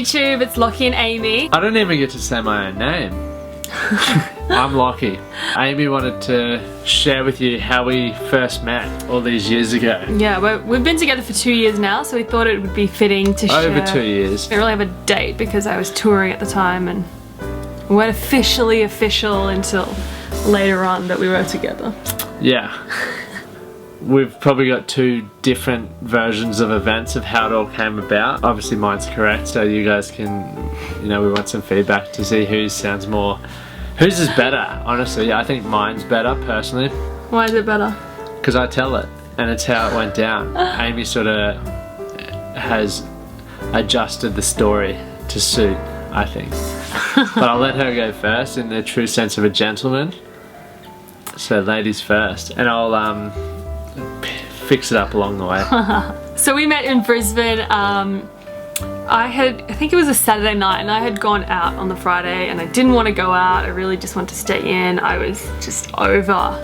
YouTube, it's Lockie and Amy. I don't even get to say my own name. I'm Lockie. Amy wanted to share with you how we first met all these years ago. Yeah, we've been together for 2 years now, so we thought it would be fitting to share. Over 2 years. We didn't really have a date because I was touring at the time and we weren't officially official until later on that we were together. Yeah. We've probably got two different versions of events of how it all came about. Obviously mine's correct, so you guys can, we want some feedback to see whose is better, honestly. I think mine's better, personally. Why is it better? Because I tell it, and it's how it went down. Amy sort of has adjusted the story to suit, I think. But I'll let her go first in the true sense of a gentleman. So ladies first, and I'll fix it up along the way. So we met in Brisbane. I think it was a Saturday night and I had gone out on the Friday and I didn't want to go out. I really just wanted to stay in. I was just over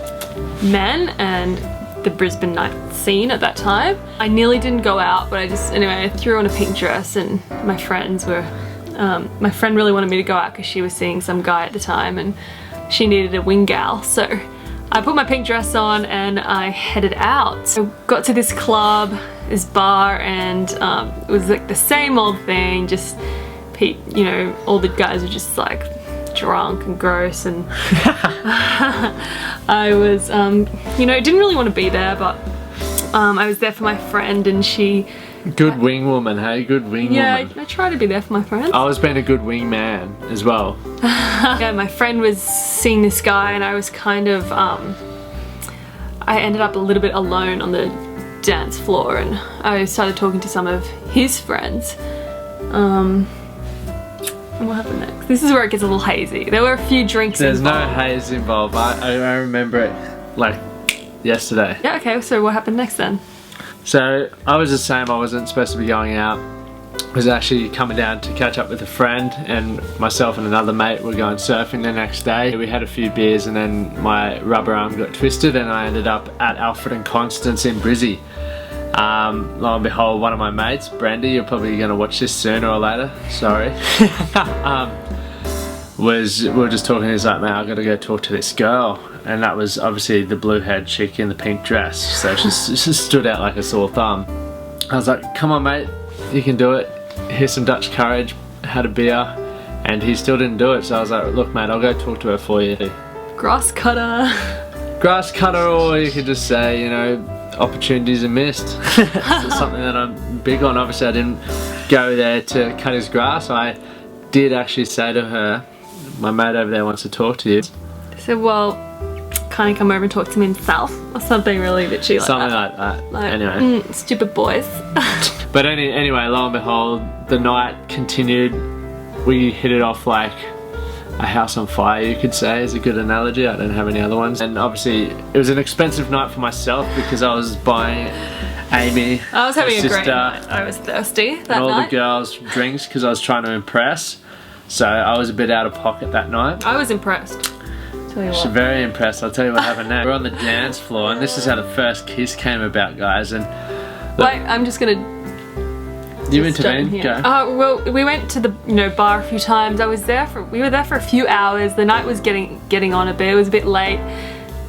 men and the Brisbane night scene at that time. I nearly didn't go out, but I threw on a pink dress and my friends were, my friend really wanted me to go out because she was seeing some guy at the time and she needed a wing gal. So I put my pink dress on and I headed out. So got to this club, this bar, and it was like the same old thing, just all the guys were just like drunk and gross, and I was didn't really want to be there, but I was there for my friend and she... Good wing woman, hey? Good wing woman. Yeah, I try to be there for my friends. I was being a good wing man as well. Yeah, my friend was seeing this guy and I was kind of, I ended up a little bit alone on the dance floor and I started talking to some of his friends. And what happened next? This is where it gets a little hazy. There were a few drinks involved. There's no haze involved. I remember it like yesterday. Yeah, okay, so what happened next then? So I was the same. I wasn't supposed to be going out. I was actually coming down to catch up with a friend, and myself and another mate were going surfing the next day. We had a few beers and then my rubber arm got twisted and I ended up at Alfred and Constance in Brizzy. Lo and behold, one of my mates, Brandy, you're probably going to watch this sooner or later, sorry, we were just talking. He's like, man, I've got to go talk to this girl. And that was obviously the blue-haired chick in the pink dress, so she stood out like a sore thumb. I was like, come on mate, you can do it. Here's some Dutch courage. Had a beer and he still didn't do it, so I was like, look mate, I'll go talk to her for you. Grass cutter. Grass cutter, or you could just say, opportunities are missed. It's something that I'm big on. Obviously I didn't go there to cut his grass. I did actually say to her, my mate over there wants to talk to you. I said, well, can't you come over and talk to me himself? Or something really bitchy like something that. Something like that. Anyway. Stupid boys. But anyway, lo and behold, the night continued. We hit it off like a house on fire, you could say, is a good analogy. I don't have any other ones. And obviously, it was an expensive night for myself because I was buying Amy, I was having her a great sister, night. I was thirsty that and all night. the girls' drinks because I was trying to impress. So I was a bit out of pocket that night. I was impressed. Tell you what. She's very impressed. I'll tell you what happened next. We're on the dance floor, and this is how the first kiss came about, guys. And look, wait, I'm just gonna. You intervene. Go. Well, we went to the bar a few times. We were there for a few hours. The night was getting on a bit. It was a bit late,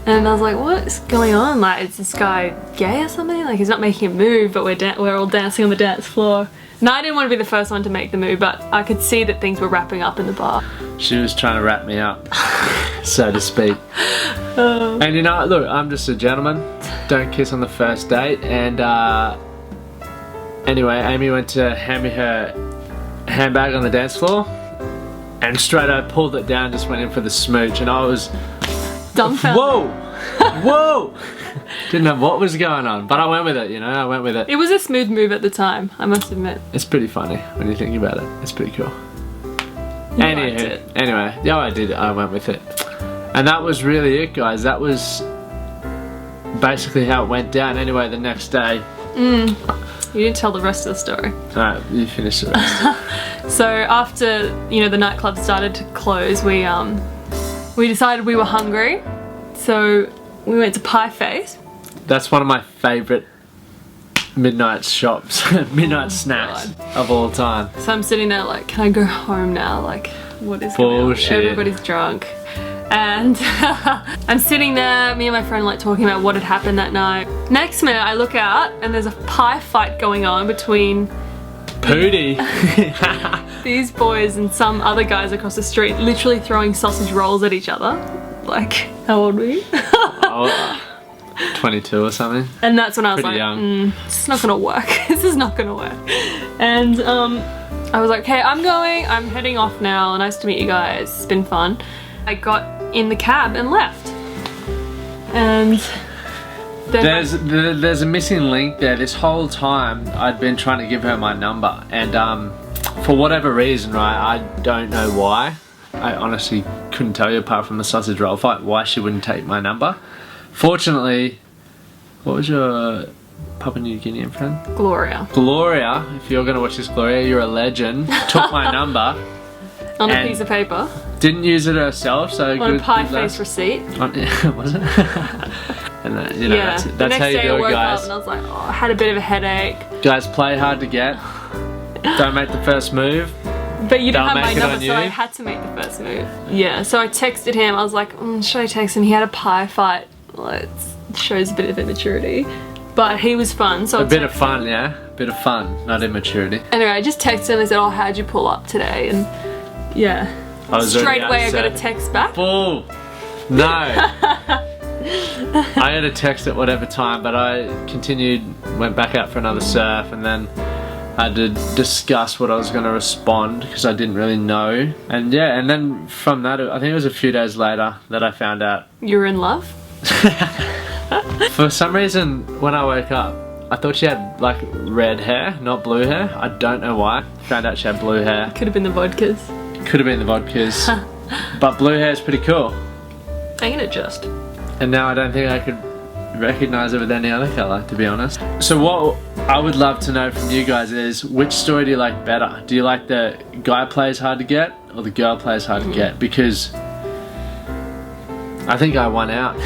and I was like, what's going on? Like, is this guy gay or something? Like, he's not making a move, but we're all dancing on the dance floor. No, I didn't want to be the first one to make the move, but I could see that things were wrapping up in the bar. She was trying to wrap me up, so to speak. And look, I'm just a gentleman. Don't kiss on the first date. And anyway, Amy went to hand me her handbag on the dance floor, and straight I pulled it down, just went in for the smooch, and I was dumbfounded. Whoa! Whoa! Didn't know what was going on, but I went with it, I went with it. It was a smooth move at the time, I must admit. It's pretty funny when you think about it. It's pretty cool. Anyway, yeah, I did. I went with it. And that was really it, guys. That was basically how it went down. Anyway, the next day... You didn't tell the rest of the story. Alright, you finish the rest. So after, the nightclub started to close, we decided we were hungry. So we went to Pie Face. That's one of my favourite midnight shops, midnight snacks of all time. So I'm sitting there like, can I go home now? Like, what is going on? Bullshit. Everybody's drunk. And I'm sitting there, me and my friend like talking about what had happened that night. Next minute I look out and there's a pie fight going on between Pootie. these boys and some other guys across the street, literally throwing sausage rolls at each other. Like, how old were you? 22 or something. And that's when I was Pretty like, young. this is not gonna work. This is not gonna work. And I was like, okay, I'm heading off now. Nice to meet you guys. It's been fun. I got in the cab and left. And then there's a missing link there. This whole time I'd been trying to give her my number, and for whatever reason, right, I don't know why. I honestly couldn't tell you apart from the sausage roll fight why she wouldn't take my number. Fortunately, what was your Papua New Guinean friend? Gloria. Gloria, if you're gonna watch this, Gloria, you're a legend. Took my number. On a piece of paper. Didn't use it herself, so on good. A pie face receipt. Was it? And you know, yeah. that's how you do it, guys. Up and I was like, oh, I had a bit of a headache. Guys, play hard to get. Don't make the first move. But you didn't have my number, on so I had to make the first move. Yeah, so I texted him. I was like, should I text him? He had a pie fight. Well, it shows a bit of immaturity. But he was fun, so a bit of fun, yeah? A bit of fun, not immaturity. Anyway, I just texted him and said, oh, how'd you pull up today? And yeah. Straight away I got a text back. Bull! No! I had a text at whatever time, but I continued, went back out for another surf, and then I had to discuss what I was going to respond because I didn't really know. And yeah, and then from that, I think it was a few days later that I found out. You were in love? For some reason, when I woke up, I thought she had like red hair, not blue hair. I don't know why. Found out she had blue hair. Could have been the vodkas. Could have been the vodkas. But blue hair is pretty cool. I can adjust. And now I don't think I could recognize it with any other colour, to be honest. So what I would love to know from you guys is, which story do you like better? Do you like the guy plays hard to get or the girl plays hard to get? Because I think I won out.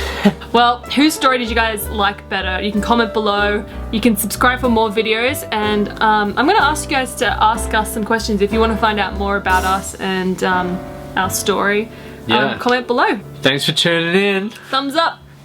Well, whose story did you guys like better? You can comment below, you can subscribe for more videos, and I'm going to ask you guys to ask us some questions if you want to find out more about us and our story. Yeah. Comment below. Thanks for tuning in. Thumbs up.